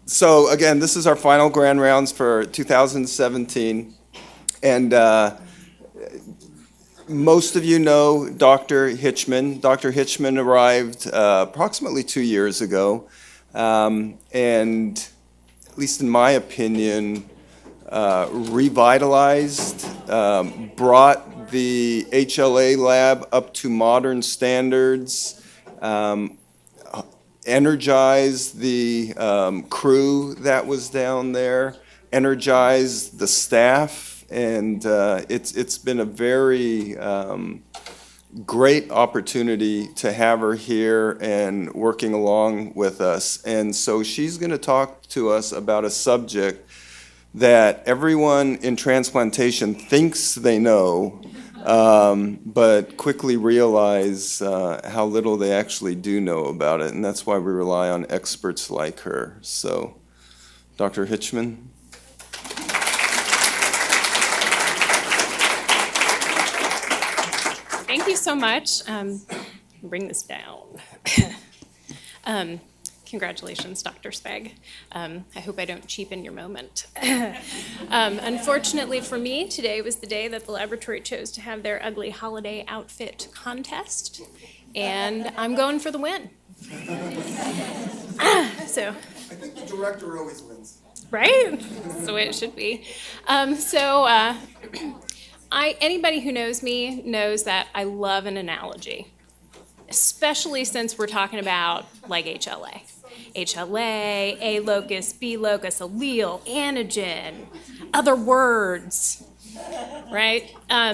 So again, this is our final grand rounds for 2017. And most of you know Dr. Hitchman. Dr. Hitchman arrived approximately 2 years ago. And at least in my opinion, revitalized, brought the HLA lab up to modern standards, energized the crew that was down there, energized the staff, and it's been a very great opportunity to have her here and working along with us. And so she's going to talk to us about a subject that everyone in transplantation thinks they know, but quickly realize how little they actually do know about it, and that's why we rely on experts like her. So, Dr. Hitchman. Thank you so much. Bring this down. Congratulations, Dr. Spag. I hope I don't cheapen your moment. Unfortunately for me, today was the day that the laboratory chose to have their ugly holiday outfit contest, and I'm going for the win. So. I think the director always wins. Right? That's the way it should be. Anybody who knows me knows that I love an analogy, especially since we're talking about like HLA. HLA, A locus, B locus, allele, antigen, other words, right?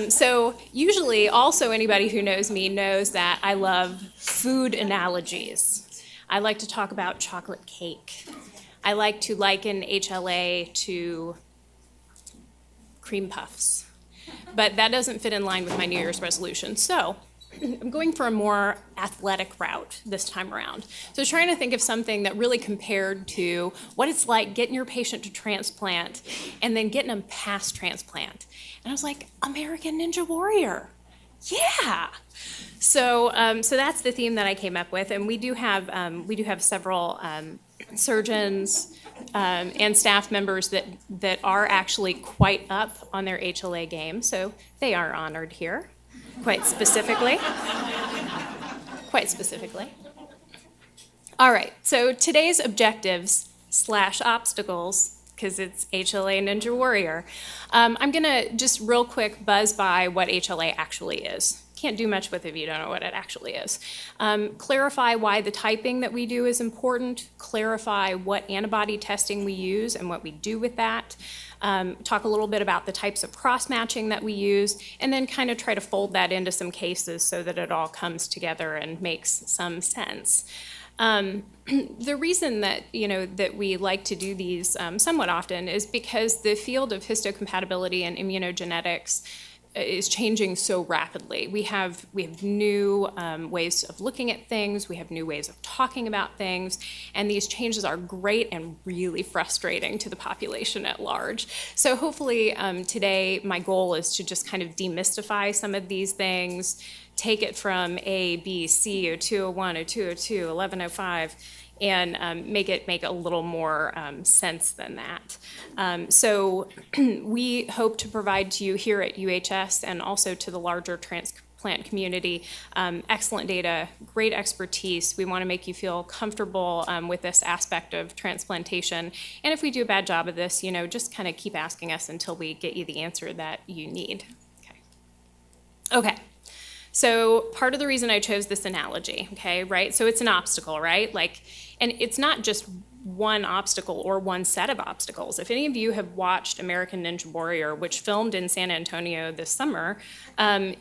So usually also anybody who knows me knows that I love food analogies. I like to talk about chocolate cake. I like to liken HLA to cream puffs. But that doesn't fit in line with my New Year's resolution. So I'm going for a more athletic route this time around. So I was trying to think of something that really compared to what it's like getting your patient to transplant and then getting them past transplant. And I was like, American Ninja Warrior. Yeah. So that's the theme that I came up with, and we do have several surgeons and staff members that are actually quite up on their HLA game, so they are honored here, quite specifically. All right, so today's objectives/obstacles, because it's HLA Ninja Warrior, I'm gonna just real quick buzz by what HLA actually is. Can't do much with it if you don't know what it actually is. Clarify why the typing that we do is important, clarify what antibody testing we use and what we do with that, talk a little bit about the types of cross-matching that we use, and then kind of try to fold that into some cases so that it all comes together and makes some sense. The reason that we like to do these somewhat often is because the field of histocompatibility and immunogenetics is changing so rapidly. We have new ways of looking at things, we have new ways of talking about things, and these changes are great and really frustrating to the population at large. So hopefully today my goal is to just kind of demystify some of these things, take it from A, B, C, O201, O202, 1105, and make it make a little more sense than that. So we hope to provide to you here at UHS and also to the larger transplant community excellent data, great expertise. We want to make you feel comfortable with this aspect of transplantation. And if we do a bad job of this, just kind of keep asking us until we get you the answer that you need. Okay. So part of the reason I chose this analogy, okay, right? So it's an obstacle, right? And it's not just one obstacle or one set of obstacles. If any of you have watched American Ninja Warrior, which filmed in San Antonio this summer,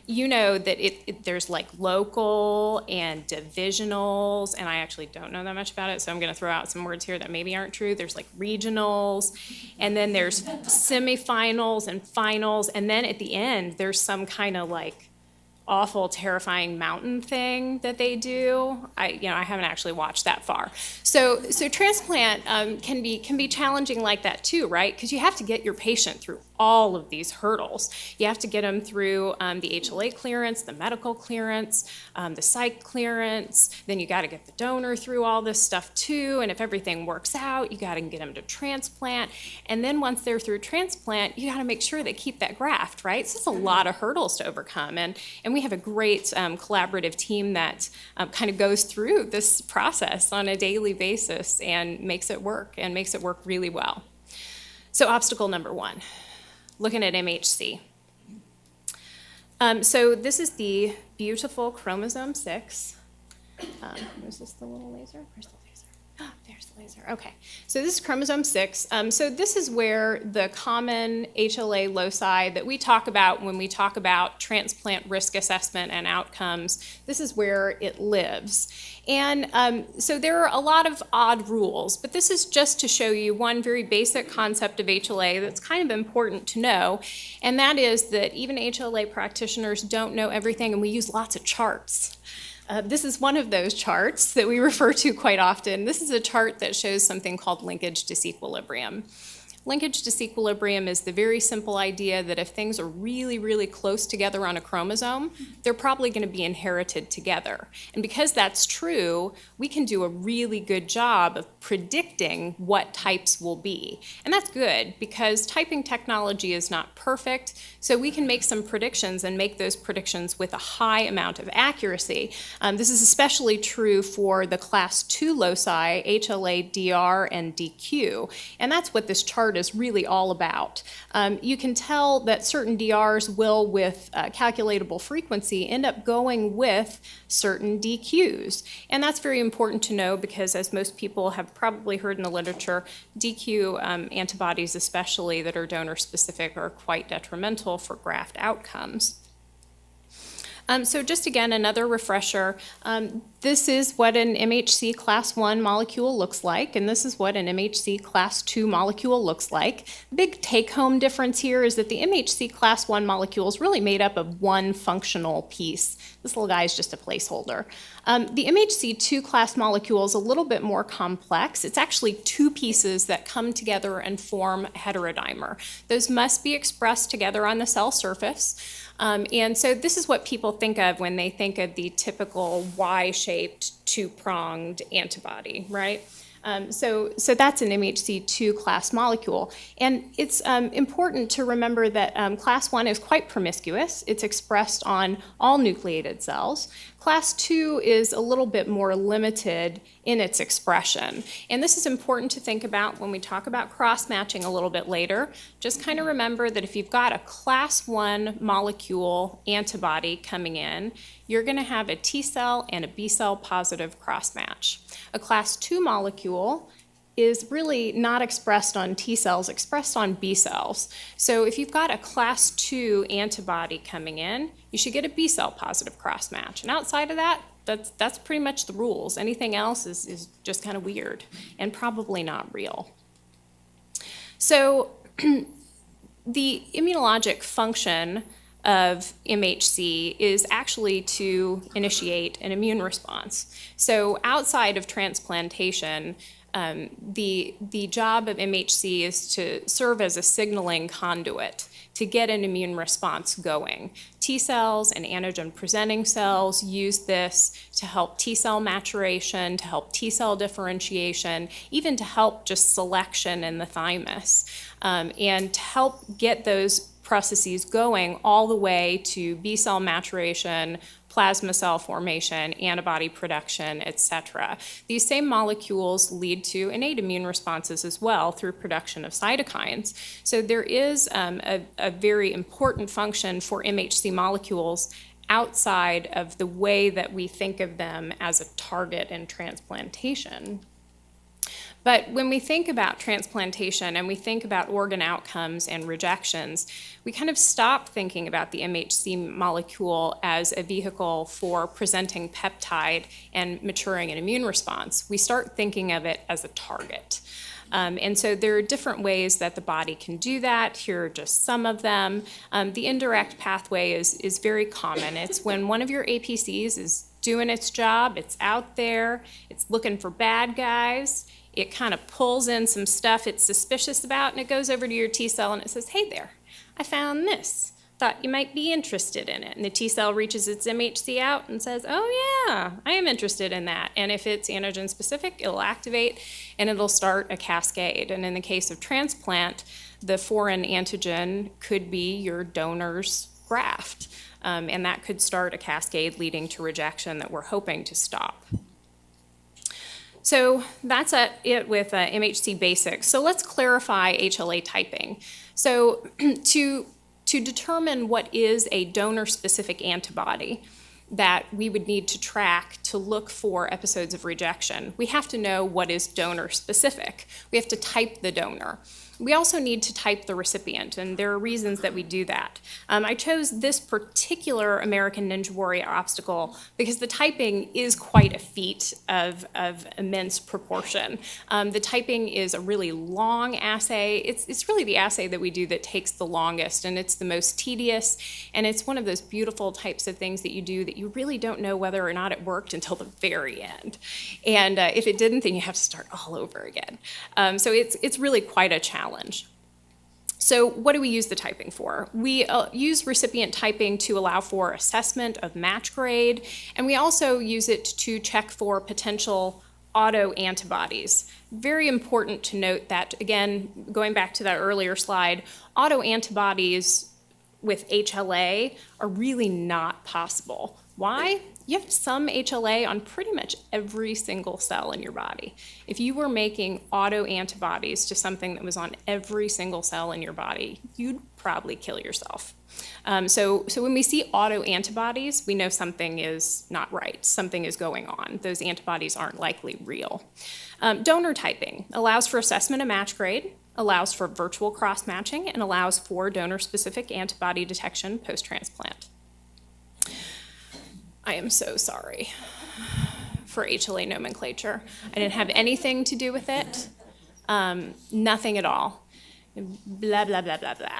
you know that there's local and divisionals, and I actually don't know that much about it, so I'm going to throw out some words here that maybe aren't true. There's regionals, and then there's semifinals and finals, and then at the end, there's some kind of awful, terrifying mountain thing that they do. I haven't actually watched that far. So transplant can be challenging like that too, right? Because you have to get your patient through all of these hurdles. You have to get them through the HLA clearance, the medical clearance, the site clearance, then you got to get the donor through all this stuff too, and if everything works out, you got to get them to transplant, and then once they're through transplant, you got to make sure they keep that graft, right? So it's a lot of hurdles to overcome, and we have a great collaborative team that kind of goes through this process on a daily basis and makes it work really well. So obstacle number one, looking at MHC. So this is the beautiful chromosome 6. Is this the little laser? Where's the laser? Oh, there's the laser. Okay. So this is chromosome 6. So this is where the common HLA loci that we talk about when we talk about transplant risk assessment and outcomes, this is where it lives. And so there are a lot of odd rules, but this is just to show you one very basic concept of HLA that's kind of important to know, and that is that even HLA practitioners don't know everything, and we use lots of charts. This is one of those charts that we refer to quite often. This is a chart that shows something called linkage disequilibrium. Linkage disequilibrium is the very simple idea that if things are really, really close together on a chromosome, they're probably going to be inherited together. And because that's true, we can do a really good job of predicting what types will be. And that's good because typing technology is not perfect, so we can make some predictions and make those predictions with a high amount of accuracy. This is especially true for the class 2 loci, HLA, DR, and DQ. And that's what this chart is really all about. You can tell that certain DRs will, with calculatable frequency, end up going with certain DQs. And that's very important to know because, as most people have probably heard in the literature, DQ antibodies especially that are donor-specific are quite detrimental for graft outcomes. So just again, another refresher, this is what an MHC class 1 molecule looks like, and this is what an MHC class 2 molecule looks like. The big take-home difference here is that the MHC class 1 molecule is really made up of one functional piece. This little guy is just a placeholder. The MHC 2 class molecule is a little bit more complex. It's actually two pieces that come together and form a heterodimer. Those must be expressed together on the cell surface. And so this is what people think of when they think of the typical Y-shaped two-pronged antibody, right? So that's an MHC2 class molecule. And it's important to remember that class 1 is quite promiscuous. It's expressed on all nucleated cells. Class 2 is a little bit more limited in its expression. And this is important to think about when we talk about cross-matching a little bit later. Just kind of remember that if you've got a class 1 molecule antibody coming in, you're going to have a T cell and a B cell positive cross-match. A class 2 molecule is really not expressed on T cells, expressed on B cells. So if you've got a class 2 antibody coming in, you should get a B cell positive cross-match. And outside of that, that's pretty much the rules. Anything else is just kind of weird and probably not real. So the immunologic function of MHC is actually to initiate an immune response. So outside of transplantation, the job of MHC is to serve as a signaling conduit to get an immune response going. T cells and antigen-presenting cells use this to help T cell maturation, to help T cell differentiation, even to help just selection in the thymus, and to help get those processes going all the way to B cell maturation, plasma cell formation, antibody production, etc. These same molecules lead to innate immune responses as well through production of cytokines. So there is a very important function for MHC molecules outside of the way that we think of them as a target in transplantation. But when we think about transplantation and we think about organ outcomes and rejections, we kind of stop thinking about the MHC molecule as a vehicle for presenting peptide and maturing an immune response. We start thinking of it as a target. And so there are different ways that the body can do that. Here are just some of them. The indirect pathway is very common. It's when one of your APCs is doing its job, it's out there, it's looking for bad guys, it kind of pulls in some stuff it's suspicious about, and it goes over to your T cell and it says, hey there, I found this. Thought you might be interested in it. And the T cell reaches its MHC out and says, oh yeah, I am interested in that. And if it's antigen specific, it'll activate and it'll start a cascade. And in the case of transplant, the foreign antigen could be your donor's graft. And that could start a cascade leading to rejection that we're hoping to stop. So that's it with MHC basics. So let's clarify HLA typing. So to determine what is a donor-specific antibody that we would need to track to look for episodes of rejection, we have to know what is donor-specific. We have to type the donor. We also need to type the recipient, and there are reasons that we do that. I chose this particular American Ninja Warrior obstacle because the typing is quite a feat of immense proportion. The typing is a really long assay. It's really the assay that we do that takes the longest, and it's the most tedious, and it's one of those beautiful types of things that you do that you really don't know whether or not it worked until the very end. And if it didn't, then you have to start all over again. So it's really quite a challenge. So what do we use the typing for? We use recipient typing to allow for assessment of match grade, and we also use it to check for potential autoantibodies. Very important to note that, again, going back to that earlier slide, autoantibodies with HLA are really not possible. Why? You have some HLA on pretty much every single cell in your body. If you were making autoantibodies to something that was on every single cell in your body, you'd probably kill yourself. So when we see autoantibodies, we know something is not right. Something is going on. Those antibodies aren't likely real. Donor typing allows for assessment of match grade, allows for virtual cross-matching, and allows for donor-specific antibody detection post-transplant. I am so sorry for HLA nomenclature. I didn't have anything to do with it, nothing at all. Blah, blah, blah, blah, blah.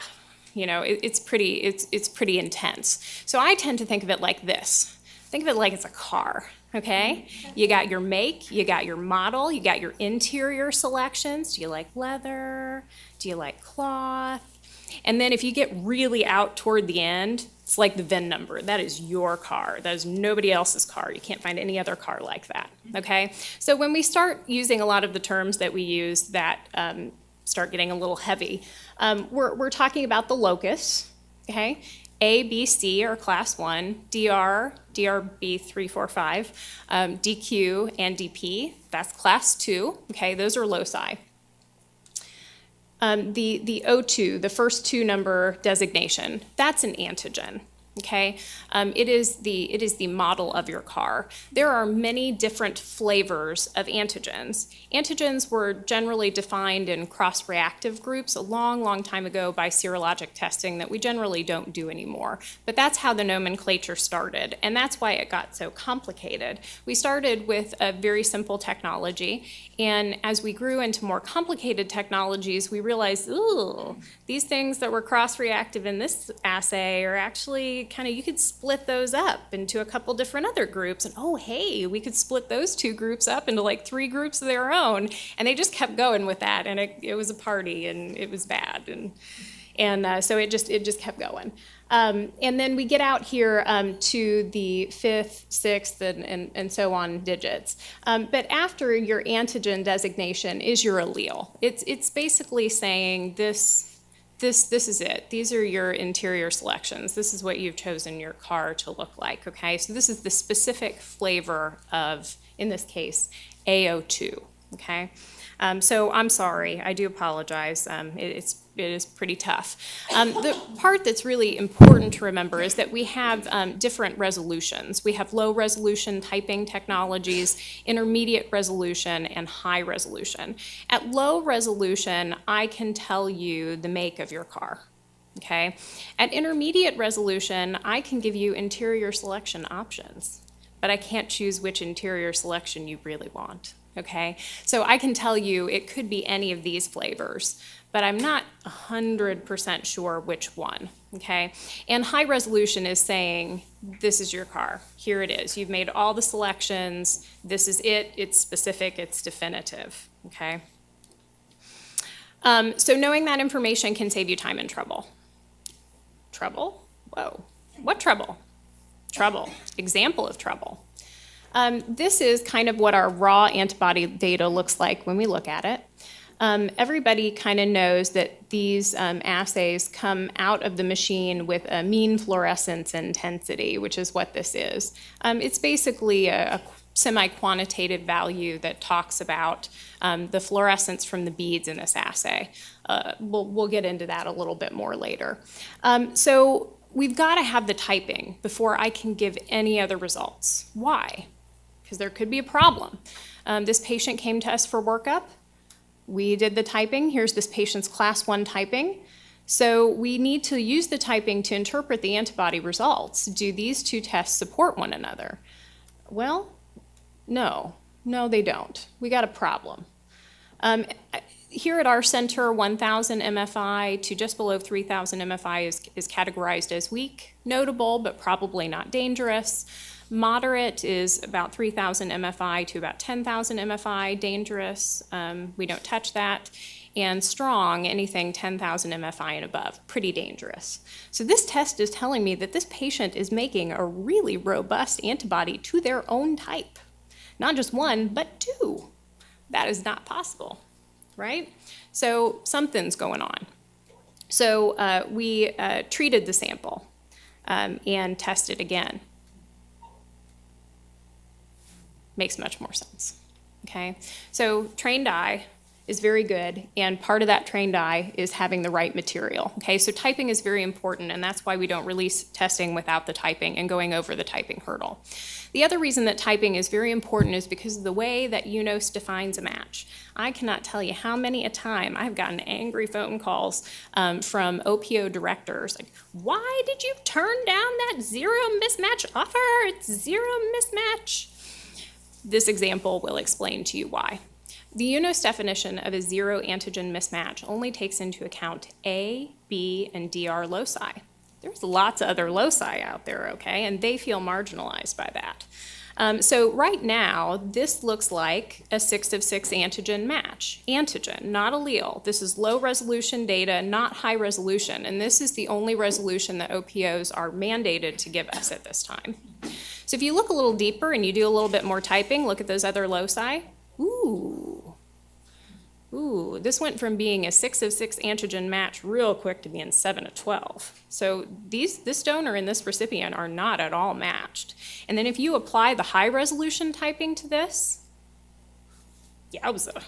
You know, it's pretty intense. So I tend to think of it like this. Think of it like it's a car, okay? You got your make, you got your model, you got your interior selections. Do you like leather? Do you like cloth? And then if you get really out toward the end, it's like the VIN number. That is your car. That is nobody else's car. You can't find any other car like that, okay? So when we start using a lot of the terms that we use that start getting a little heavy, we're talking about the locus, okay? A, B, C are class 1, DR, DRB 3, 4, 5, DQ, and DP, that's class 2, okay? Those are loci. The O2, the first 2 number designation, that's an antigen, okay? It is the model of your car. There are many different flavors of antigens. Antigens were generally defined in cross-reactive groups a long, long time ago by serologic testing that we generally don't do anymore. But that's how the nomenclature started, and that's why it got so complicated. We started with a very simple technology, and as we grew into more complicated technologies, we realized, ooh, these things that were cross-reactive in this assay are actually you could split those up into a couple different other groups, and oh, hey, we could split those 2 groups up into like 3 groups of their own, and they just kept going with that, and it was a party, and it was bad, and so it just kept going. And then we get out here to the 5th, 6th, and so on digits. But after your antigen designation is your allele. It's basically saying this is it. These are your interior selections. This is what you've chosen your car to look like, okay? So this is the specific flavor of, in this case, AO2, okay? So I'm sorry, I do apologize. It is pretty tough. The part that's really important to remember is that we have different resolutions. We have low resolution typing technologies, intermediate resolution, and high resolution. At low resolution, I can tell you the make of your car. Okay? At intermediate resolution, I can give you interior selection options, but I can't choose which interior selection you really want. Okay, so I can tell you it could be any of these flavors, but I'm not 100% sure which one, okay? And high resolution is saying, this is your car, here it is. You've made all the selections, this is it, it's specific, it's definitive, okay? So knowing that information can save you time and trouble. trouble. Whoa, what trouble? Trouble, example of trouble. This is kind of what our raw antibody data looks like when we look at it. Everybody kind of knows that these assays come out of the machine with a mean fluorescence intensity, which is what this is. It's basically a semi-quantitative value that talks about the fluorescence from the beads in this assay. We'll get into that a little bit more later. So we've got to have the typing before I can give any other results. Why? Because there could be a problem. This patient came to us for workup. We did the typing. Here's this patient's class 1 typing. So we need to use the typing to interpret the antibody results. Do these two tests support one another? Well, no, they don't. We got a problem. Here at our center, 1,000 MFI to just below 3,000 MFI is categorized as weak, notable, but probably not dangerous. Moderate is about 3,000 MFI to about 10,000 MFI, dangerous. We don't touch that. And strong, anything 10,000 MFI and above, pretty dangerous. So this test is telling me that this patient is making a really robust antibody to their own type. Not just one, but two. That is not possible, right? So something's going on. So we treated the sample and tested again. Makes much more sense, okay? So trained eye is very good, and part of that trained eye is having the right material, okay? So typing is very important, and that's why we don't release testing without the typing and going over the typing hurdle. The other reason that typing is very important is because of the way that UNOS defines a match. I cannot tell you how many a time I've gotten angry phone calls from OPO directors, like, why did you turn down that zero mismatch offer? It's zero mismatch. This example will explain to you why. The UNOS definition of a zero antigen mismatch only takes into account A, B, and DR loci. There's lots of other loci out there, okay, and they feel marginalized by that. So right now, this looks like a 6 of 6 antigen match. Antigen, not allele. This is low resolution data, not high resolution, and this is the only resolution that OPOs are mandated to give us at this time. So if you look a little deeper and you do a little bit more typing, look at those other loci. Ooh, this went from being a 6 of 6 antigen match real quick to being 7 of 12. So this donor and this recipient are not at all matched. And then if you apply the high resolution typing to this, yowza,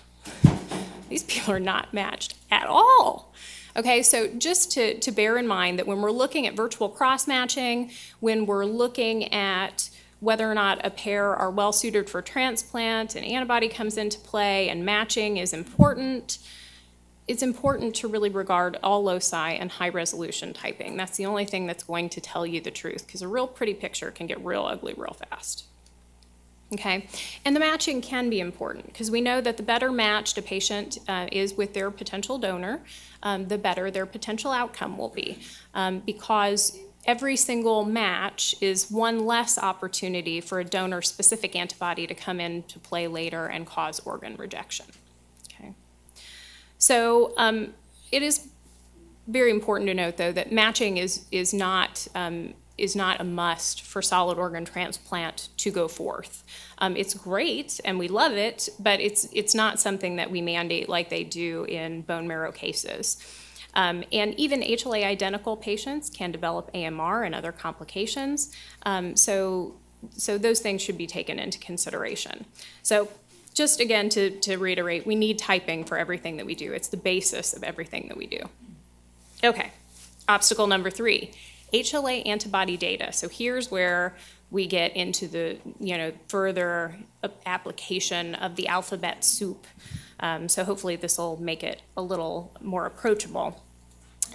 these people are not matched at all. Okay, so just to bear in mind that when we're looking at virtual cross-matching, when we're looking at whether or not a pair are well suited for transplant, an antibody comes into play and matching is important, it's important to really regard all loci and high resolution typing. That's the only thing that's going to tell you the truth, because a real pretty picture can get real ugly real fast. Okay, and the matching can be important because we know that the better matched a patient is with their potential donor, the better their potential outcome will be, because every single match is one less opportunity for a donor-specific antibody to come into play later and cause organ rejection. Okay, so it is very important to note, though, that matching is not a must for solid organ transplant to go forth. It's great and we love it, but it's not something that we mandate like they do in bone marrow cases. And even HLA identical patients can develop AMR and other complications. So those things should be taken into consideration. So just again to reiterate, we need typing for everything that we do. It's the basis of everything that we do. Okay, obstacle number 3. HLA antibody data. So here's where we get into the further application of the alphabet soup. So hopefully this will make it a little more approachable.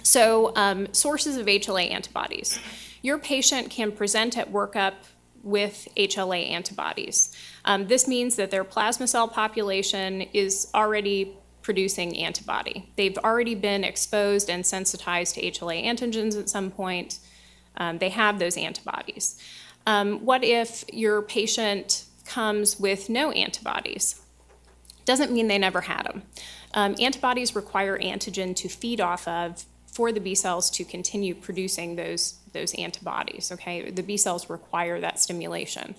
So sources of HLA antibodies. Your patient can present at workup with HLA antibodies. This means that their plasma cell population is already producing antibody. They've already been exposed and sensitized to HLA antigens at some point. They have those antibodies. What if your patient comes with no antibodies? Doesn't mean they never had them. Antibodies require antigen to feed off of for the B cells to continue producing those antibodies, okay? The B cells require that stimulation.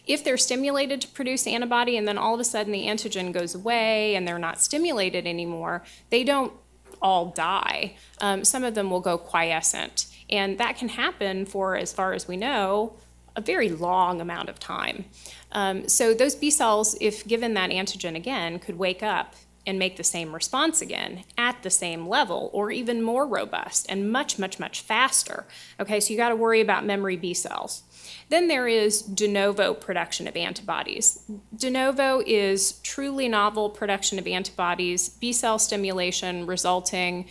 If they're stimulated to produce antibody and then all of a sudden the antigen goes away and they're not stimulated anymore, they don't all die. Some of them will go quiescent. And that can happen for, as far as we know, a very long amount of time. So those B cells, if given that antigen again, could wake up and make the same response again at the same level or even more robust and much, much, much faster. Okay, so you got to worry about memory B cells. Then there is de novo production of antibodies. De novo is truly novel production of antibodies, B cell stimulation resulting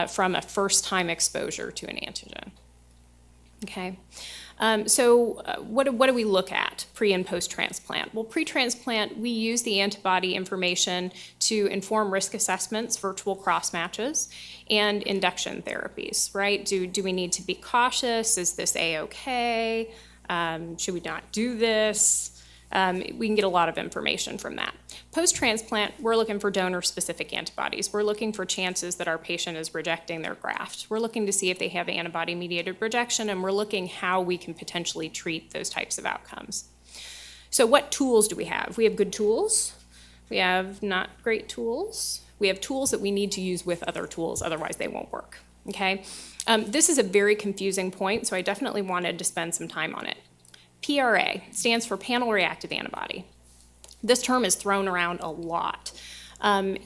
from a first-time exposure to an antigen. Okay. So what do we look at pre and post-transplant? Well, pre-transplant, we use the antibody information to inform risk assessments, virtual cross-matches, and induction therapies, right? Do we need to be cautious? Is this A-okay? Should we not do this? We can get a lot of information from that. Post-transplant, we're looking for donor-specific antibodies. We're looking for chances that our patient is rejecting their graft. We're looking to see if they have antibody-mediated rejection, and we're looking how we can potentially treat those types of outcomes. So what tools do we have? We have good tools. We have not great tools. We have tools that we need to use with other tools, otherwise they won't work, okay? This is a very confusing point, so I definitely wanted to spend some time on it. PRA stands for panel reactive antibody. This term is thrown around a lot. And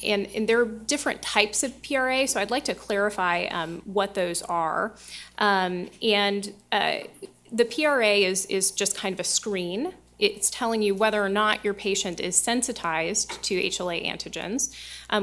there are different types of PRA, so I'd like to clarify what those are. The PRA is just kind of a screen. It's telling you whether or not your patient is sensitized to HLA antigens.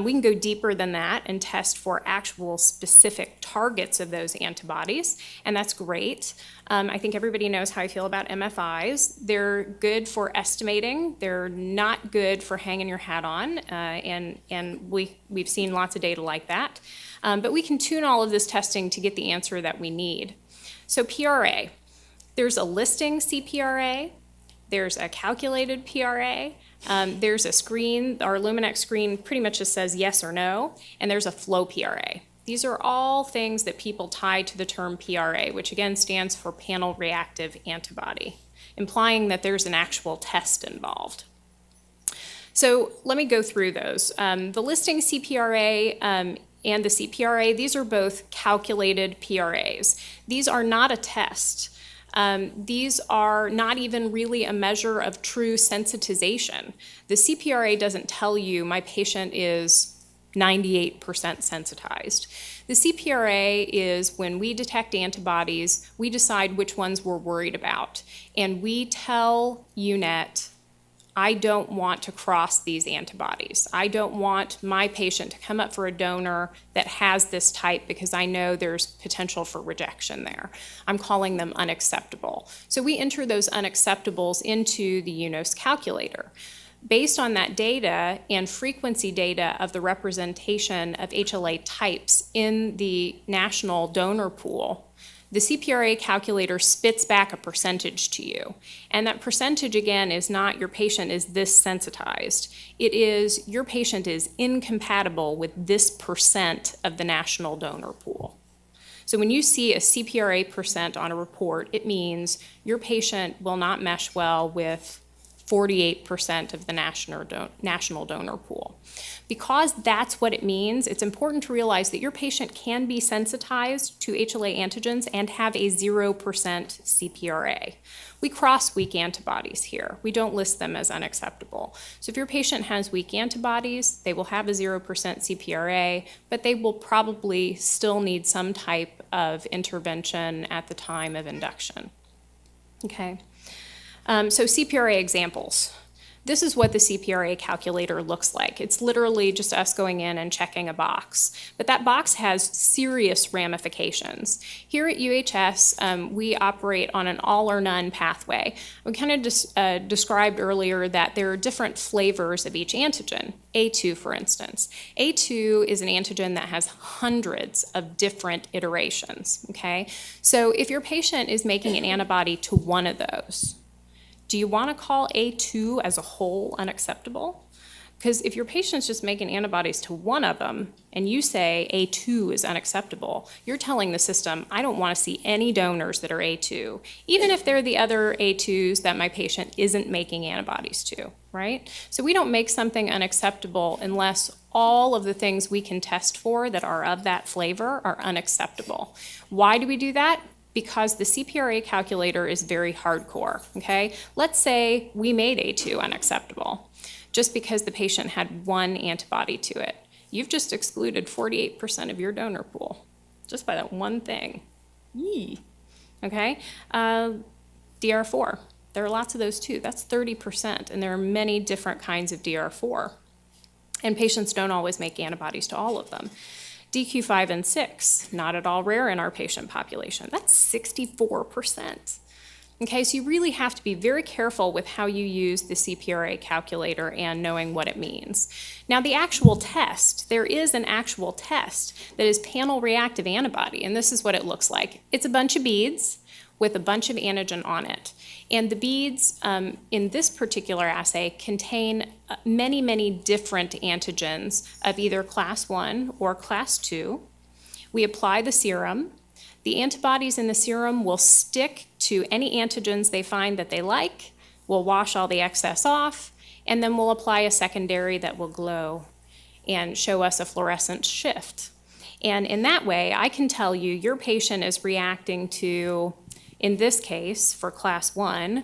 We can go deeper than that and test for actual specific targets of those antibodies, and that's great. I think everybody knows how I feel about MFIs. They're good for estimating. They're not good for hanging your hat on, and we've seen lots of data like that. But we can tune all of this testing to get the answer that we need. So PRA, there's a listing CPRA, there's a calculated PRA, there's a screen, our Luminex screen pretty much just says yes or no, and there's a flow PRA. These are all things that people tie to the term PRA, which again stands for panel reactive antibody, implying that there's an actual test involved. So let me go through those. The listing CPRA and the CPRA, these are both calculated PRAs. These are not a test. These are not even really a measure of true sensitization. The CPRA doesn't tell you my patient is 98% sensitized. The CPRA is when we detect antibodies, we decide which ones we're worried about, and we tell UNET, I don't want to cross these antibodies. I don't want my patient to come up for a donor that has this type because I know there's potential for rejection there. I'm calling them unacceptable. So we enter those unacceptables into the UNOS calculator. Based on that data and frequency data of the representation of HLA types in the national donor pool, the CPRA calculator spits back a percentage to you. And that percentage, again, is not your patient is this sensitized. It is your patient is incompatible with this percent of the national donor pool. So when you see a CPRA percent on a report, it means your patient will not mesh well with 48% of the national donor pool. Because that's what it means, it's important to realize that your patient can be sensitized to HLA antigens and have a 0% CPRA. We cross weak antibodies here. We don't list them as unacceptable. So if your patient has weak antibodies, they will have a 0% CPRA, but they will probably still need some type of intervention at the time of induction. Okay. So CPRA examples. This is what the CPRA calculator looks like. It's literally just us going in and checking a box. But that box has serious ramifications. Here at UHS, we operate on an all or none pathway. We kind of described earlier that there are different flavors of each antigen. A2, for instance. A2 is an antigen that has hundreds of different iterations, okay? So if your patient is making an antibody to one of those, do you want to call A2 as a whole unacceptable? Because if your patient's just making antibodies to one of them and you say A2 is unacceptable, you're telling the system, I don't want to see any donors that are A2, even if they're the other A2s that my patient isn't making antibodies to, right? So we don't make something unacceptable unless all of the things we can test for that are of that flavor are unacceptable. Why do we do that? Because the CPRA calculator is very hardcore, okay? Let's say we made A2 unacceptable just because the patient had one antibody to it. You've just excluded 48% of your donor pool just by that one thing. Yee. Okay? DR4. There are lots of those too. That's 30%, and there are many different kinds of DR4. And patients don't always make antibodies to all of them. DQ5 and 6, not at all rare in our patient population. That's 64%. Okay, so you really have to be very careful with how you use the CPRA calculator and knowing what it means. Now, the actual test, there is an actual test that is panel reactive antibody, and this is what it looks like. It's a bunch of beads with a bunch of antigen on it. And the beads in this particular assay contain many, many different antigens of either class 1 or class 2. We apply the serum. The antibodies in the serum will stick to any antigens they find that they like. We'll wash all the excess off, and then we'll apply a secondary that will glow and show us a fluorescent shift. And in that way, I can tell you your patient is reacting to, in this case, for class 1,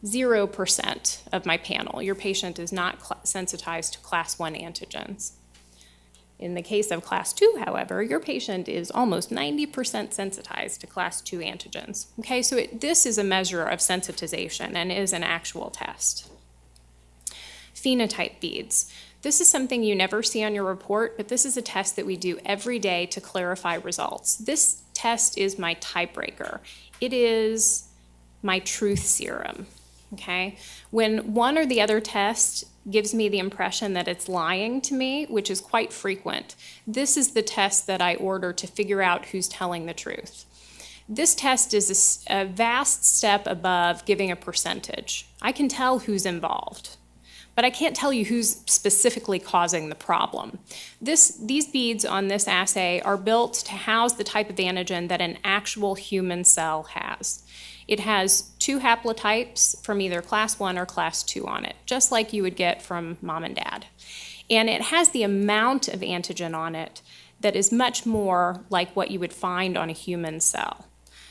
0% of my panel. Your patient is not sensitized to class 1 antigens. In the case of class 2, however, your patient is almost 90% sensitized to class 2 antigens. Okay, so this is a measure of sensitization and is an actual test. Phenotype beads. This is something you never see on your report, but this is a test that we do every day to clarify results. This test is my tiebreaker. It is my truth serum, okay? When one or the other test gives me the impression that it's lying to me, which is quite frequent, this is the test that I order to figure out who's telling the truth. This test is a vast step above giving a percentage. I can tell who's involved, but I can't tell you who's specifically causing the problem. These beads on this assay are built to house the type of antigen that an actual human cell has. It has 2 haplotypes from either class 1 or class 2 on it, just like you would get from mom and dad. And it has the amount of antigen on it that is much more like what you would find on a human cell.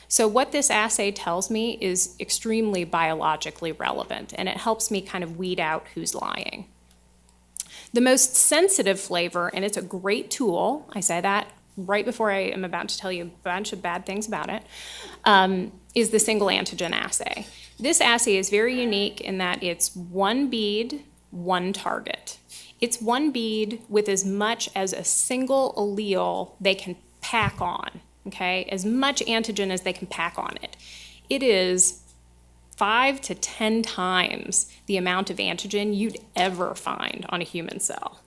So what this assay tells me is extremely biologically relevant, and it helps me kind of weed out who's lying. The most sensitive flavor, and it's a great tool, I say that right before I am about to tell you a bunch of bad things about it, is the single antigen assay. This assay is very unique in that it's one bead, one target. It's one bead with as much as a single allele they can pack on, okay? As much antigen as they can pack on it. It is 5 to 10 times the amount of antigen you'd ever find on a human cell,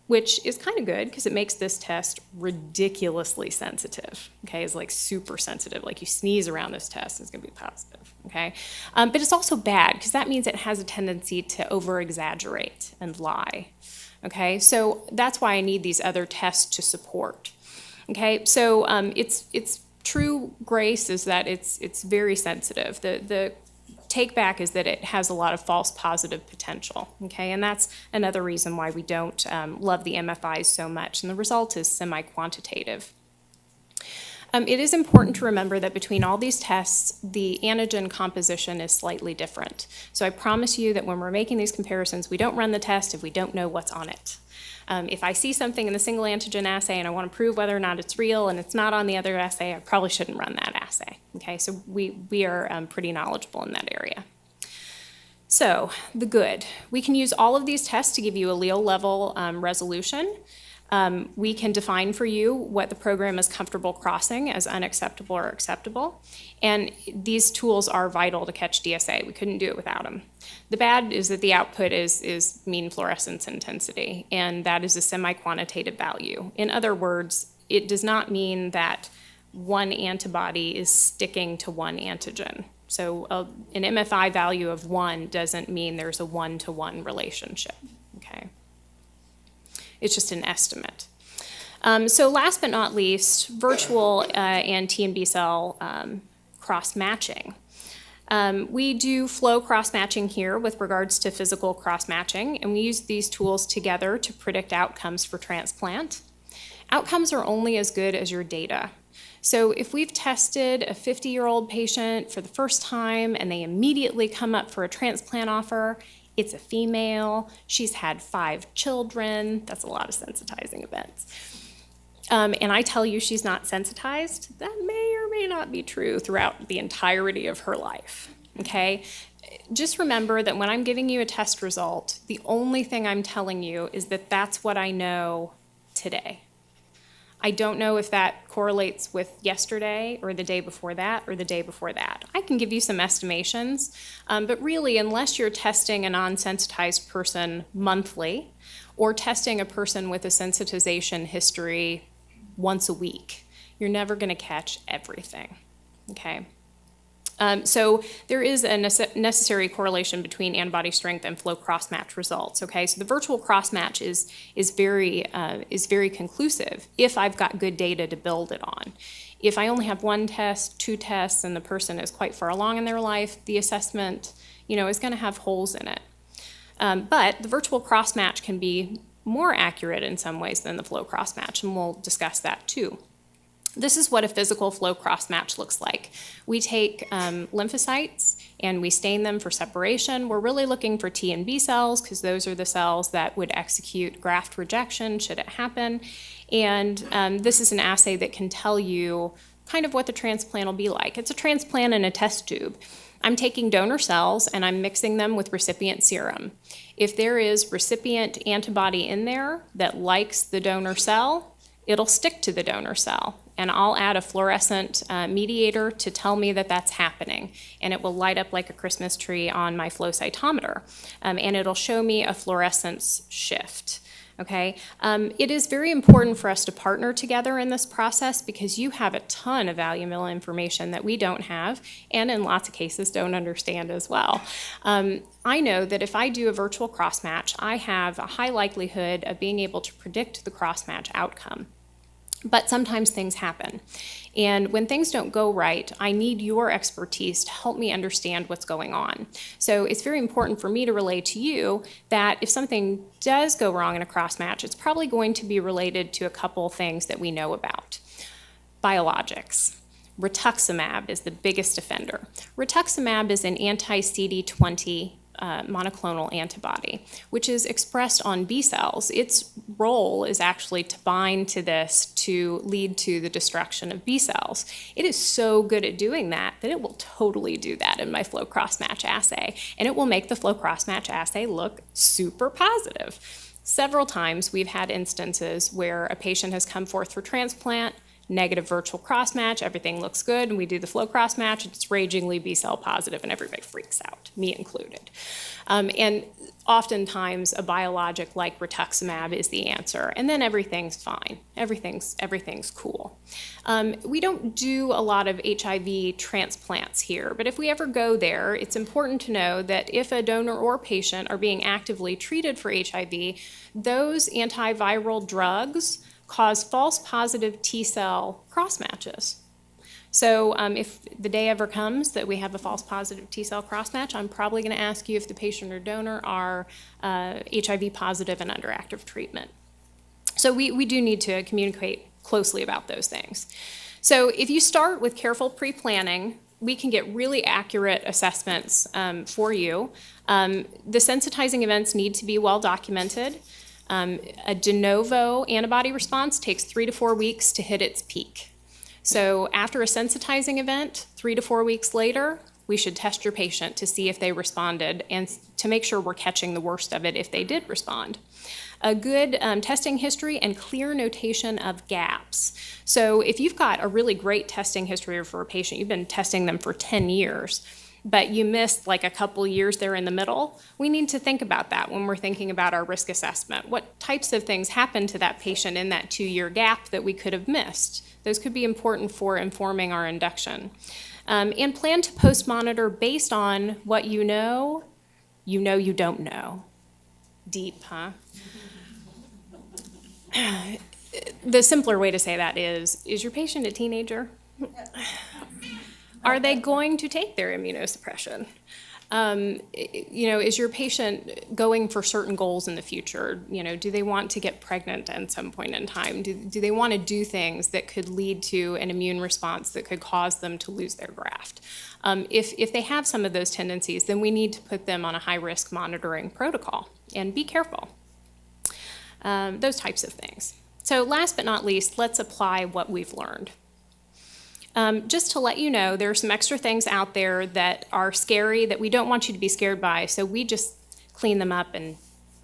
which is kind of good because it makes this test ridiculously sensitive, okay? It's like super sensitive, like you sneeze around this test, it's gonna be positive, okay? But it's also bad because that means it has a tendency to over-exaggerate and lie, okay? So that's why I need these other tests to support, okay? So its true grace is that it's very sensitive. The take back is that it has a lot of false positive potential, okay? And that's another reason why we don't love the MFIs so much, and the result is semi-quantitative. It is important to remember that between all these tests, the antigen composition is slightly different. So I promise you that when we're making these comparisons, we don't run the test if we don't know what's on it. If I see something in the single antigen assay and I want to prove whether or not it's real and it's not on the other assay, I probably shouldn't run that assay. Okay, so we are pretty knowledgeable in that area. So the good. We can use all of these tests to give you allele level resolution. We can define for you what the program is comfortable crossing as unacceptable or acceptable. And these tools are vital to catch DSA. We couldn't do it without them. The bad is that the output is mean fluorescence intensity, and that is a semi-quantitative value. In other words, it does not mean that one antibody is sticking to one antigen. So an MFI value of 1 doesn't mean there's a 1-to-1 relationship, It's just an estimate. So last but not least, virtual and T and B cell cross-matching. We do flow cross-matching here with regards to physical cross-matching, and we use these tools together to predict outcomes for transplant. Outcomes are only as good as your data. So if we've tested a 50-year-old patient for the first time and they immediately come up for a transplant offer, it's a female, she's had 5 children, that's a lot of sensitizing events. And I tell you she's not sensitized, that may or may not be true throughout the entirety of her life, okay? Just remember that when I'm giving you a test result, the only thing I'm telling you is that that's what I know today. I don't know if that correlates with yesterday or the day before that or the day before that. I can give you some estimations, but really, unless you're testing a non-sensitized person monthly or testing a person with a sensitization history once a week, you're never going to catch everything, okay? So there is a necessary correlation between antibody strength and flow cross-match results, okay? So the virtual cross-match is very conclusive if I've got good data to build it on. If I only have 1 test, 2 tests, and the person is quite far along in their life, the assessment, is going to have holes in it. But the virtual cross-match can be more accurate in some ways than the flow cross-match, and we'll discuss that too. This is what a physical flow cross-match looks like. We take lymphocytes and we stain them for separation. We're really looking for T and B cells because those are the cells that would execute graft rejection should it happen. And this is an assay that can tell you kind of what the transplant will be like. It's a transplant in a test tube. I'm taking donor cells and I'm mixing them with recipient serum. If there is recipient antibody in there that likes the donor cell, it'll stick to the donor cell. And I'll add a fluorescent mediator to tell me that that's happening. And it will light up like a Christmas tree on my flow cytometer. And it'll show me a fluorescence shift. Okay, it is very important for us to partner together in this process because you have a ton of valuable information that we don't have and in lots of cases don't understand as well. I know that if I do a virtual cross-match, I have a high likelihood of being able to predict the cross-match outcome. But sometimes things happen. And when things don't go right, I need your expertise to help me understand what's going on. So it's very important for me to relay to you that if something does go wrong in a cross-match, it's probably going to be related to a couple things that we know about. Biologics. Rituximab is the biggest offender. Rituximab is an anti-CD20 monoclonal antibody, which is expressed on B cells. Its role is actually to bind to this to lead to the destruction of B cells. It is so good at doing that it will totally do that in my flow cross-match assay, and it will make the flow cross-match assay look super positive. Several times we've had instances where a patient has come forth for transplant, negative virtual cross-match, everything looks good, and we do the flow cross-match, it's ragingly B-cell positive, and everybody freaks out, me included. And oftentimes, a biologic like rituximab is the answer, and then everything's fine. Everything's cool. We don't do a lot of HIV transplants here, but if we ever go there, it's important to know that if a donor or patient are being actively treated for HIV, those antiviral drugs cause false positive T-cell cross-matches. So if the day ever comes that we have a false positive T-cell cross-match, I'm probably going to ask you if the patient or donor are HIV positive and under active treatment. So we do need to communicate closely about those things. So if you start with careful pre-planning, we can get really accurate assessments for you. The sensitizing events need to be well documented. A de novo antibody response takes 3 to 4 weeks to hit its peak. So after a sensitizing event, 3 to 4 weeks later, we should test your patient to see if they responded and to make sure we're catching the worst of it if they did respond. A good testing history and clear notation of gaps. So if you've got a really great testing history for a patient, you've been testing them for 10 years, but you missed like a couple years there in the middle, we need to think about that when we're thinking about our risk assessment. What types of things happened to that patient in that 2-year gap that we could have missed? Those could be important for informing our induction. And plan to post-monitor based on what you know you don't know. Deep, huh? The simpler way to say that is your patient a teenager? Are they going to take their immunosuppression? Is your patient going for certain goals in the future? Do they want to get pregnant at some point in time? Do they want to do things that could lead to an immune response that could cause them to lose their graft? If they have some of those tendencies, then we need to put them on a high-risk monitoring protocol and be careful. Those types of things. So last but not least, let's apply what we've learned. Just to let you know, there are some extra things out there that are scary that we don't want you to be scared by, so we just clean them up and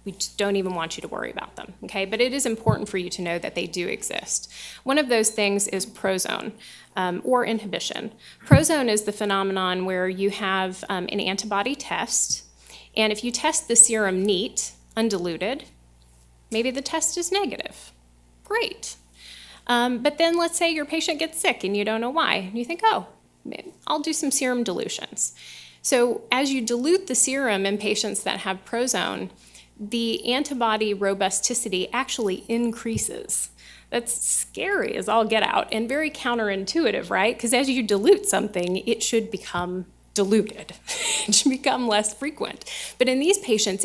we just don't even want you to worry about them, okay? But it is important for you to know that they do exist. One of those things is prozone, or inhibition. Prozone is the phenomenon where you have an antibody test, and if you test the serum neat, undiluted, maybe the test is negative. Great. But then let's say your patient gets sick and you don't know why. And you think, oh, I'll do some serum dilutions. So as you dilute the serum in patients that have prozone, the antibody robusticity actually increases. That's scary as all get out and very counterintuitive, right? Because as you dilute something, it should become diluted. It should become less frequent. But in these patients,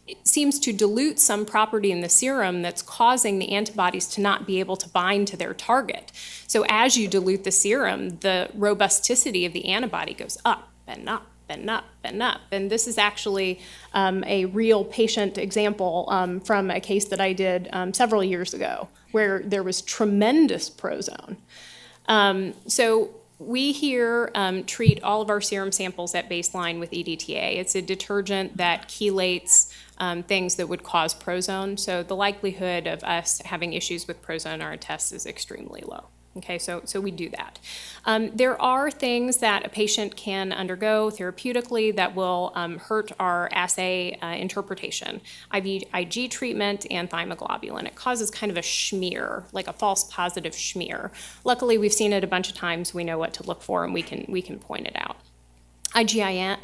it seems to dilute some property in the serum that's causing the antibodies to not be able to bind to their target. So as you dilute the serum, the robusticity of the antibody goes up and up and up and up. And this is actually a real patient example from a case that I did several years ago where there was tremendous prozone. So we here treat all of our serum samples at baseline with EDTA. It's a detergent that chelates things that would cause prozone. So the likelihood of us having issues with prozone on our tests is extremely low. Okay, so we do that. There are things that a patient can undergo therapeutically that will hurt our assay interpretation. IgG treatment and thymoglobulin. It causes kind of a schmear, like a false positive schmear. Luckily, we've seen it a bunch of times. We know what to look for, and we can point it out. IgM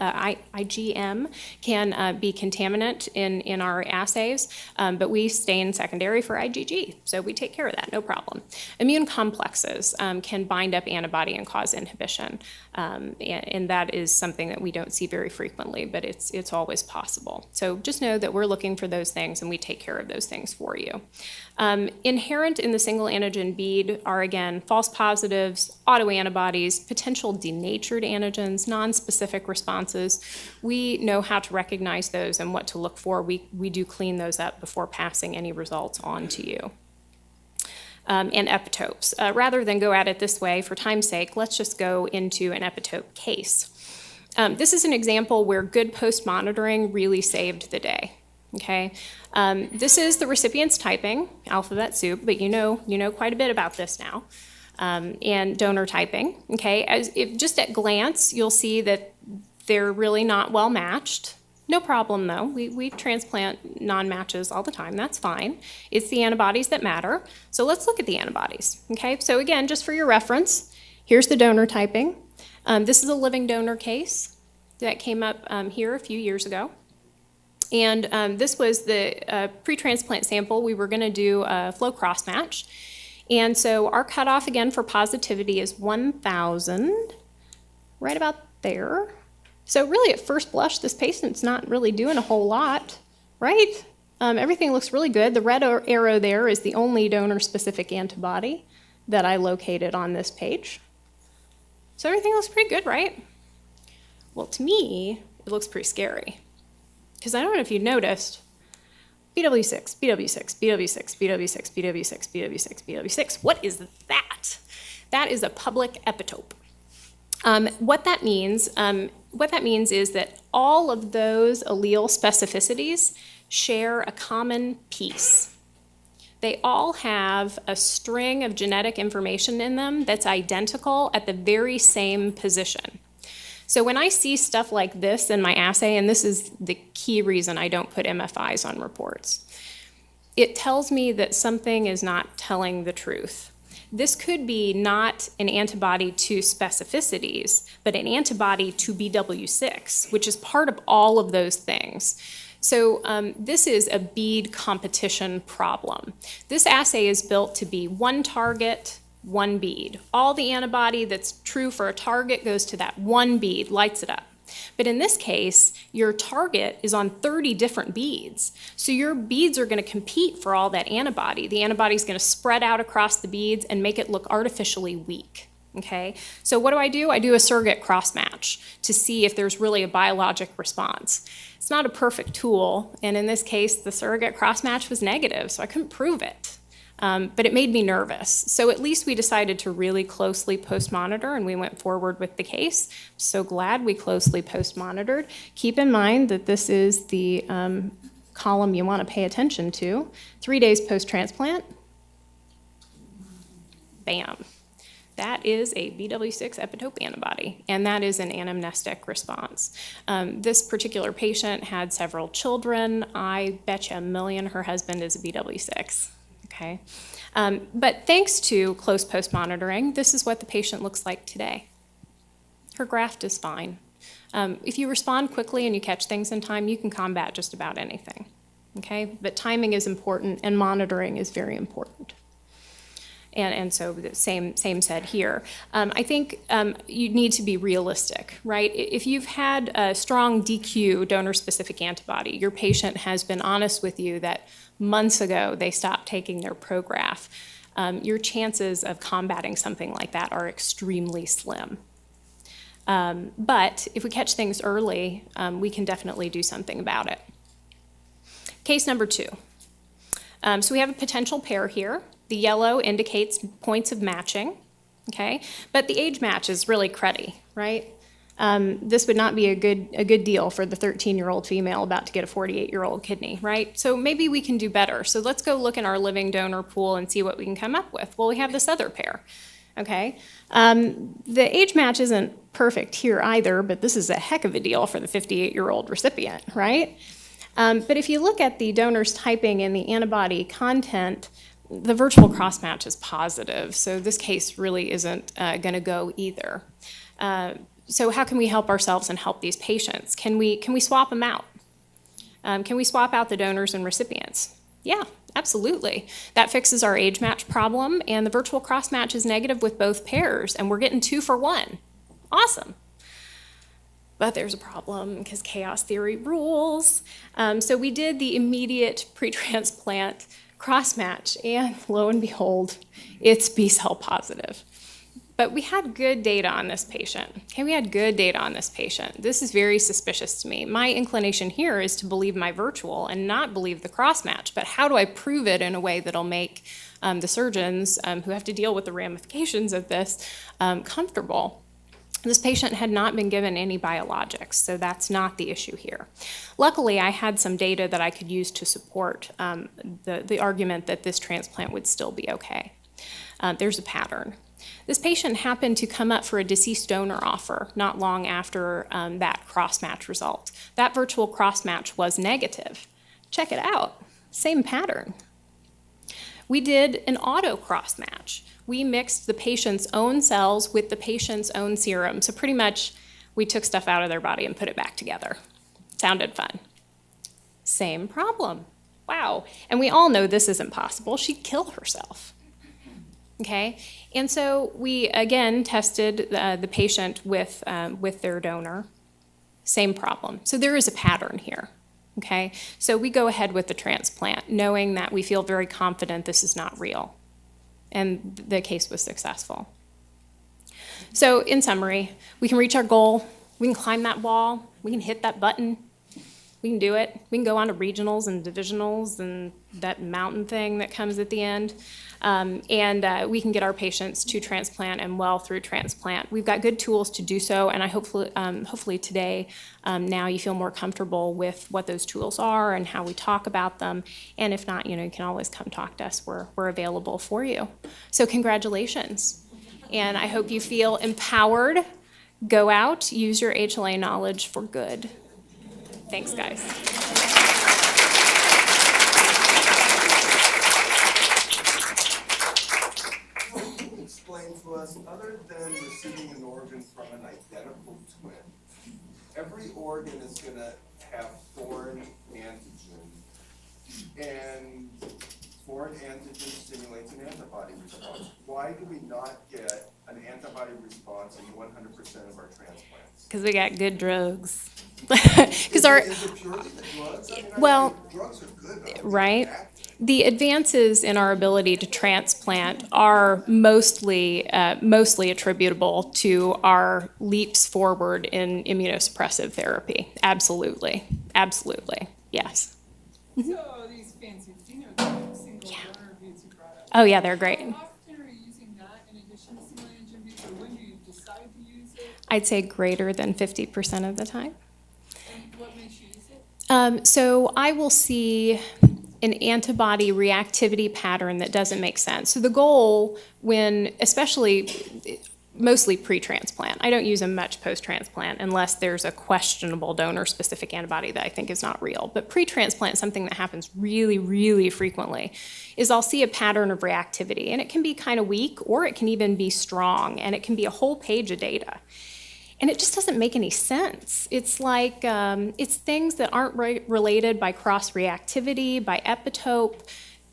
can be contaminant in our assays, but we stain secondary for IgG, so we take care of that, no problem. Immune complexes can bind up antibody and cause inhibition, and that is something that we don't see very frequently, but it's always possible. So just know that we're looking for those things, and we take care of those things for you. Inherent in the single antigen bead are, again, false positives, autoantibodies, potential denatured antigens, non-specific responses. We know how to recognize those and what to look for. We do clean those up before passing any results on to you. And epitopes. Rather than go at it this way, for time's sake, let's just go into an epitope case. This is an example where good post-monitoring really saved the day. Okay, this is the recipient's typing, alphabet soup, but you know quite a bit about this now, and donor typing. Okay, if just at glance you'll see that they're really not well matched. No problem though. We transplant non-matches all the time. That's fine. It's the antibodies that matter. So let's look at the antibodies. Okay, so again, just for your reference, here's the donor typing. This is a living donor case that came up here a few years ago. And this was the pre-transplant sample. We were going to do a flow cross-match. And so our cutoff, again, for positivity is 1,000, right about there. So really, at first blush, this patient's not really doing a whole lot, right? Everything looks really good. The red arrow there is the only donor-specific antibody that I located on this page. So everything looks pretty good, right? Well, to me, it looks pretty scary. Because I don't know if you noticed, BW6, BW6, BW6, BW6, BW6, BW6, BW6. What is that? That is a public epitope. What that means is that all of those allele specificities share a common piece. They all have a string of genetic information in them that's identical at the very same position. So when I see stuff like this in my assay, and this is the key reason I don't put MFIs on reports, it tells me that something is not telling the truth. This could be not an antibody to specificities, but an antibody to BW6, which is part of all of those things. So this is a bead competition problem. This assay is built to be one target, one bead. All the antibody that's true for a target goes to that one bead, lights it up. But in this case, your target is on 30 different beads. So your beads are going to compete for all that antibody. The antibody is going to spread out across the beads and make it look artificially weak. Okay, so what do? I do a surrogate cross-match to see if there's really a biologic response. It's not a perfect tool, and in this case, the surrogate cross-match was negative, so I couldn't prove it. But it made me nervous. So at least we decided to really closely post-monitor, and we went forward with the case. So glad we closely post-monitored. Keep in mind that this is the column you want to pay attention to. 3 days post-transplant. Bam. That is a BW6 epitope antibody, and that is an anamnestic response. This particular patient had several children. I bet you $1,000,000 her husband is a BW6. Okay. But thanks to close post-monitoring, this is what the patient looks like today. Her graft is fine. If you respond quickly and you catch things in time, you can combat just about anything. Okay? But timing is important, and monitoring is very important. And so the same said here. I think you need to be realistic, right? If you've had a strong DQ, donor-specific antibody, your patient has been honest with you that months ago they stopped taking their Prograf, your chances of combating something like that are extremely slim. But if we catch things early, we can definitely do something about it. Case number 2. So we have a potential pair here. The yellow indicates points of matching, okay? But the age match is really cruddy, right? This would not be a good deal for the 13-year-old female about to get a 48-year-old kidney, right? So maybe we can do better. So let's go look in our living donor pool and see what we can come up with. Well, we have this other pair, okay? The age match isn't perfect here either, but this is a heck of a deal for the 58-year-old recipient, right? But if you look at the donor's typing in the antibody content, the virtual cross-match is positive, so this case really isn't going to go either. So how can we help ourselves and help these patients? Can we swap them out? Can we swap out the donors and recipients? Yeah, absolutely. That fixes our age match problem, and the virtual cross-match is negative with both pairs, and we're getting 2 for 1. Awesome. But there's a problem because chaos theory rules. So we did the immediate pre-transplant cross-match, and lo and behold, it's B-cell positive. But we had good data on this patient. Okay, we had good data on this patient. This is very suspicious to me. My inclination here is to believe my virtual and not believe the cross-match, but how do I prove it in a way that'll make the surgeons who have to deal with the ramifications of this comfortable? This patient had not been given any biologics, so that's not the issue here. Luckily, I had some data that I could use to support the argument that this transplant would still be okay. There's a pattern. This patient happened to come up for a deceased donor offer not long after that cross-match result. That virtual cross-match was negative. Check it out, same pattern. We did an auto cross-match. We mixed the patient's own cells with the patient's own serum. So pretty much we took stuff out of their body and put it back together. Sounded fun. Same problem. Wow. And we all know this isn't possible. She'd kill herself. Okay? And so we, again, tested the patient with their donor. Same problem. So there is a pattern here. Okay? So we go ahead with the transplant, knowing that we feel very confident this is not real. And the case was successful. So in summary, we can reach our goal, we can climb that wall, we can hit that button, we can do it. We can go on to regionals and divisionals and that mountain thing that comes at the end. And we can get our patients to transplant and well through transplant. We've got good tools to do so, and I hopefully today now you feel more comfortable with what those tools are and how we talk about them. And if not, you can always come talk to us. We're available for you. So congratulations. And I hope you feel empowered. Go out, use your HLA knowledge for good. Thanks, guys. Explain to us, other than receiving an organ from an identical twin, every organ is gonna have foreign antigen, and foreign antigen stimulates an antibody response. Why do we not get an antibody response in 100% of our transplants? Because we got good drugs. Because Is it purely the drugs? I mean, well, drugs are good, but right? The advances in our ability to transplant are mostly attributable to our leaps forward in immunosuppressive therapy. Absolutely, absolutely, yes. So these fancy phenotypes, single donor beads you brought up. Oh yeah, they're great. How often are you using that in addition to single antigen beads, or when do you decide to use it? I'd say greater than 50% of the time. And what makes you use it? So I will see an antibody reactivity pattern that doesn't make sense. So the goal, when especially mostly pre-transplant, I don't use them much post-transplant unless there's a questionable donor-specific antibody that I think is not real. But pre-transplant, something that happens really, really frequently, is I'll see a pattern of reactivity, and it can be kind of weak, or it can even be strong, and it can be a whole page of data. And it just doesn't make any sense. It's like, it's things that aren't related by cross-reactivity, by epitope.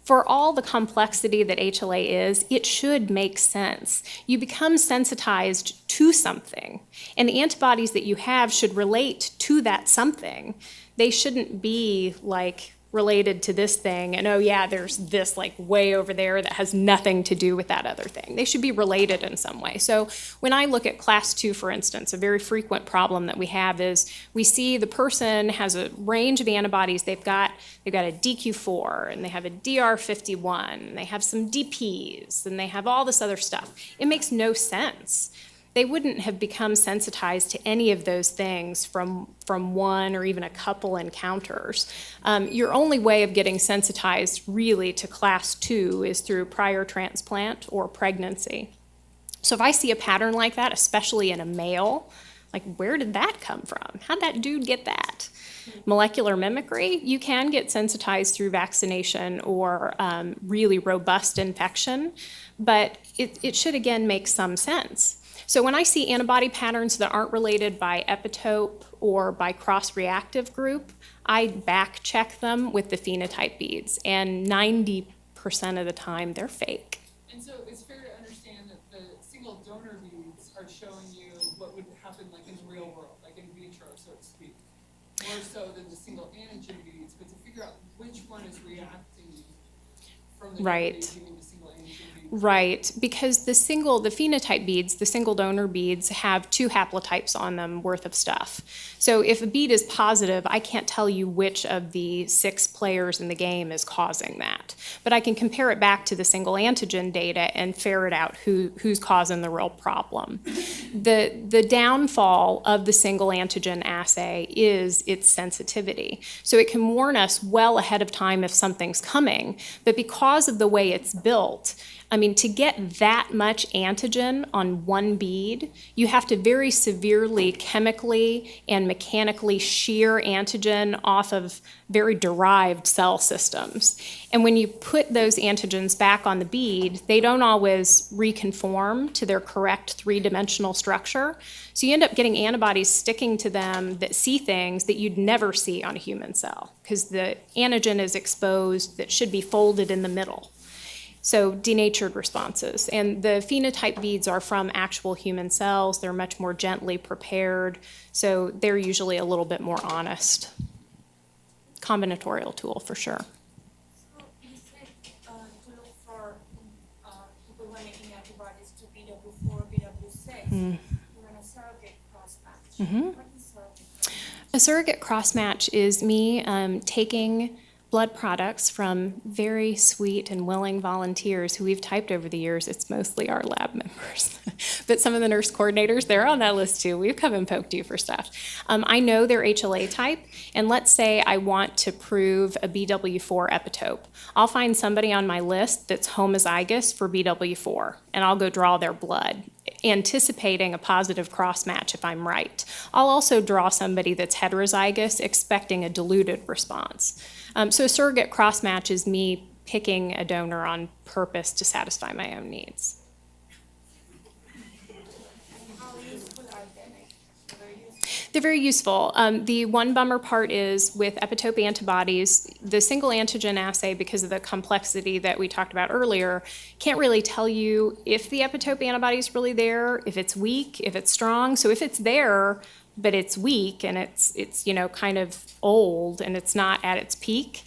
For all the complexity that HLA is, it should make sense. You become sensitized to something, and the antibodies that you have should relate to that something. They shouldn't be like related to this thing, and oh yeah, there's this like way over there that has nothing to do with that other thing. They should be related in some way. So when I look at class 2, for instance, a very frequent problem that we have is we see the person has a range of antibodies. They've got a DQ4, and they have a DR51, and they have some DPs, and they have all this other stuff. It makes no sense. They wouldn't have become sensitized to any of those things from one or even a couple encounters. Your only way of getting sensitized really to class 2 is through prior transplant or pregnancy. So if I see a pattern like that, especially in a male, like where did that come from? How'd that dude get that? Molecular mimicry, you can get sensitized through vaccination or really robust infection, but it should again make some sense. So when I see antibody patterns that aren't related by epitope or by cross-reactive group, I back check them with the phenotype beads, and 90% of the time they're fake. And so it's fair to understand that the single donor beads are showing you what would happen like in the real world, like in vitro, so to speak, more so than the single antigen beads, but to figure out which one is reacting from the Right. donor beads giving the single antigen beads. Right, because the phenotype beads, the single donor beads, have 2 haplotypes on them worth of stuff. So if a bead is positive, I can't tell you which of the 6 players in the game is causing that. But I can compare it back to the single antigen data and ferret out who's causing the real problem. The downfall of the single antigen assay is its sensitivity. So it can warn us well ahead of time if something's coming, but because of the way it's built, I mean, to get that much antigen on one bead, you have to very severely chemically and mechanically shear antigen off of very derived cell systems. And when you put those antigens back on the bead, they don't always reconform to their correct 3-dimensional structure. So you end up getting antibodies sticking to them that see things that you'd never see on a human cell, because the antigen is exposed that should be folded in the middle. So denatured responses. And the phenotype beads are from actual human cells. They're much more gently prepared, so they're usually a little bit more honest. Combinatorial tool for sure. So you said to look for people who are making antibodies to BW4, BW6. You're in a surrogate cross-match. What is surrogate cross-match? A surrogate cross-match is me taking blood products from very sweet and willing volunteers who we've typed over the years. It's mostly our lab members. But some of the nurse coordinators, they're on that list too. We've come and poked you for stuff. I know their HLA type, and let's say I want to prove a BW4 epitope. I'll find somebody on my list that's homozygous for BW4, and I'll go draw their blood, anticipating a positive cross-match if I'm right. I'll also draw somebody that's heterozygous, expecting a diluted response. So a surrogate cross-match is me picking a donor on purpose to satisfy my own needs. And how useful are they? Very useful. They're very useful. The one bummer part is with epitope antibodies, the single antigen assay, because of the complexity that we talked about earlier, can't really tell you if the epitope antibody is really there, if it's weak, if it's strong. So if it's there, but it's weak and it's kind of old and it's not at its peak,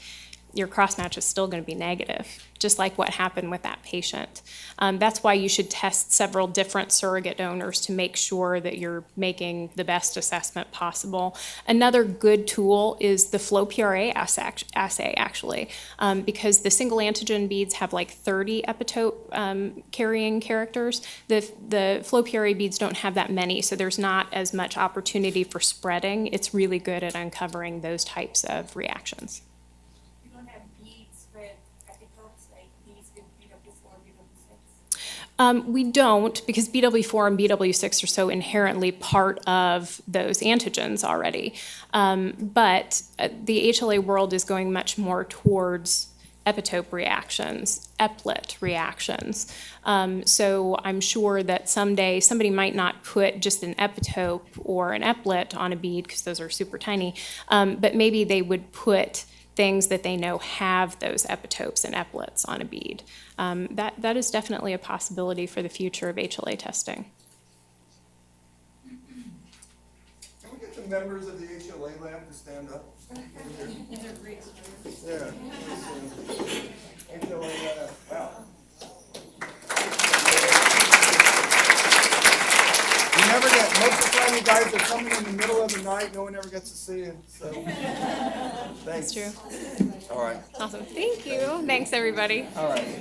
your cross-match is still going to be negative, just like what happened with that patient. That's why you should test several different surrogate donors to make sure that you're making the best assessment possible. Another good tool is the flow PRA assay actually, because the single antigen beads have like 30 epitope carrying characters. The flow PRA beads don't have that many, so there's not as much opportunity for spreading. It's really good at uncovering those types of reactions. We don't, because BW4 and BW6 are so inherently part of those antigens already. But the HLA world is going much more towards epitope reactions, eplet reactions. So I'm sure that someday somebody might not put just an epitope or an eplet on a bead, because those are super tiny, but maybe they would put things that they know have those epitopes and eplets on a bead. That is definitely a possibility for the future of HLA testing. Can we get the members of the HLA lab to stand up? Yeah. HLA lab. Wow. You never get, most of the time you guys are coming in the middle of the night, no one ever gets to see you, so. Thanks. That's true. All right. Awesome. Thank you. Thanks, everybody. All right.